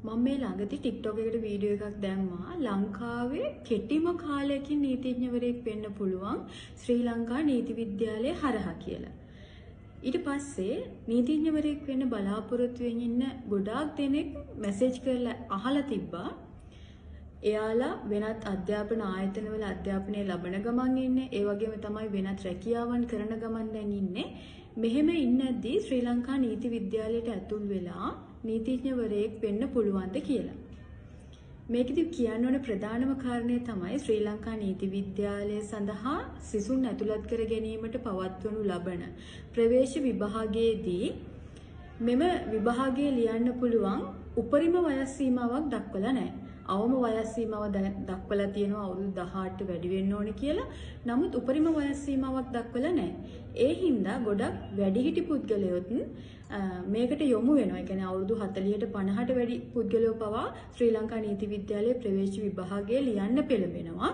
මම මේ ළඟදී TikTok එකට වීඩියෝ එකක් දැම්මා ලංකාවේ කෙටිම කාලයකින් නීතිඥවරයෙක් වෙන්න පුළුවන් ශ්‍රී ලංකා නීති විද්‍යාලය හරහා කියලා. ඊට පස්සේ නීතිඥවරයෙක් වෙන්න බලාපොරොත්තු වෙමින් ඉන්න ගොඩාක් දෙනෙක් මැසේජ් කරලා අහලා තිබ්බා. එයාලා වෙනත් අධ්‍යාපන ආයතනවල අධ්‍යාපනය ලබන ගමන් ඉන්නේ. ඒ වගේම තමයි වෙනත් රැකියාවන් කරන ගමන් දැන් ඉන්නේ. මෙහෙම ඉන්නදී ශ්‍රී ලංකා නීති විද්‍යාලයට ඇතුල් වෙලා නීතිඥවරයෙක් වෙන්න පුළුවන්ද කියලා. මේකෙදි කියන්න ඕන ප්‍රධානම කාරණය තමයි ශ්‍රී ලංකා නීති විද්‍යාලය සඳහා සිසුන් ඇතුළත් කර ගැනීමට පවත්වනු ලබන ප්‍රවේශ විභාගයේදී මෙම විභාගය ලියන්න පුළුවන් උපරිම වයස් සීමාවක් දක්වලා නැහැ. අවම වයස් සීමාව දක්වලා තියෙනවා අවුරුදු 18ට වැඩි වෙන්න ඕනේ කියලා. නමුත් උපරිම වයස් සීමාවක් දක්වලා නැහැ. ඒ හින්දා ගොඩක් වැඩිහිටි පුද්ගලයොත් මේකට යොමු වෙනවා. ඒ කියන්නේ අවුරුදු 40ට 50ට වැඩි පුද්ගලයෝ පවා ශ්‍රී ලංකා නීති විද්‍යාලයේ ප්‍රවේශ විභාගයේ ලියන්න පෙළඹෙනවා.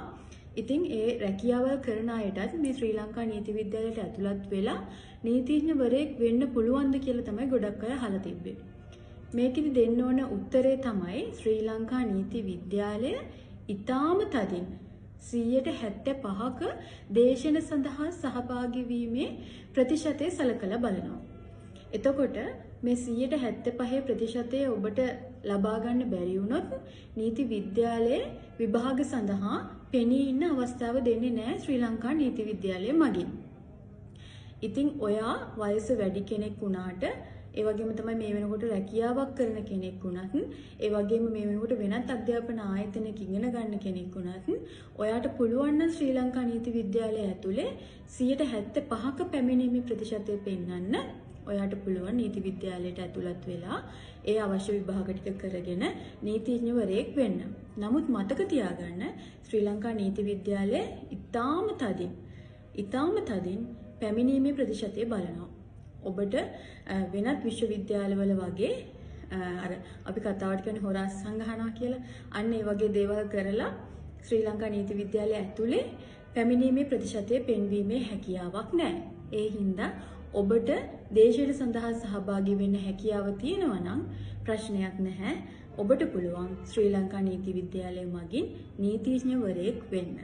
ඉතින් ඒ රැකියාවල් කරන අයටත් මේ ශ්‍රී ලංකා නීති විද්‍යාලයට ඇතුළත් වෙලා නීතිඥවරයෙක් වෙන්න පුළුවන්ද කියලා තමයි ගොඩක් අය අහලා තිබ්බේ. මේකෙදි දෙන්න ඕන උත්තරේ තමයි ශ්‍රී ලංකා නීති විද්‍යාලය ඊටාම තදින් 75%ක දේශන සඳහා සහභාගී වීමේ ප්‍රතිශතය සලකලා බලනවා. එතකොට මේ 75% ඔබට ලබා ගන්න බැරි වුණොත් නීති විද්‍යාලයේ විභාග සඳහා පෙනී ඉන්න අවස්ථාව දෙන්නේ නැහැ ශ්‍රී ලංකා නීති විද්‍යාලය මගින්. ඉතින් ඔයා වයස වැඩි කෙනෙක් වුණාට ඒ වගේම තමයි මේ වෙනකොට රැකියාවක් කරන කෙනෙක් වුණත් ඒ වගේම මේ වෙනකොට වෙනත් අධ්‍යාපන ආයතනයක ඉගෙන ගන්න කෙනෙක් වුණත් ඔයාට පුළුවන් නම් ශ්‍රී ලංකා නීති විද්‍යාලය ඇතුලේ 75%ක පැමිණීමේ ප්‍රතිශතය පෙන්වන්න ඔයාට පුළුවන් නීති විද්‍යාලයට ඇතුළත් වෙලා ඒ අවශ්‍ය විභාග ටික කරගෙන නීතිඥවරයෙක් වෙන්න. නමුත් මතක තියාගන්න ශ්‍රී ලංකා නීති විද්‍යාලය ඊටාම තදින් පැමිණීමේ ප්‍රතිශතය බලනවා. ඔබට වෙනත් විශ්වවිද්‍යාලවල වගේ අර අපි කතාවට කියන්නේ හොරා සංගහනවා කියලා අන්න ඒ වගේ දේවල් කරලා ශ්‍රී ලංකා නීති විද්‍යාලය ඇතුලේ පැමිණීමේ ප්‍රතිශතය පෙන්වීමේ හැකියාවක් නැහැ. ඒ හින්දා ඔබට දේශයට සඳහා සහභාගී වෙන්න හැකියාව තියෙනවා නම් ප්‍රශ්නයක් නැහැ. ඔබට පුළුවන් ශ්‍රී ලංකා නීති විද්‍යාලය මගින් නීතිඥවරයෙක් වෙන්න.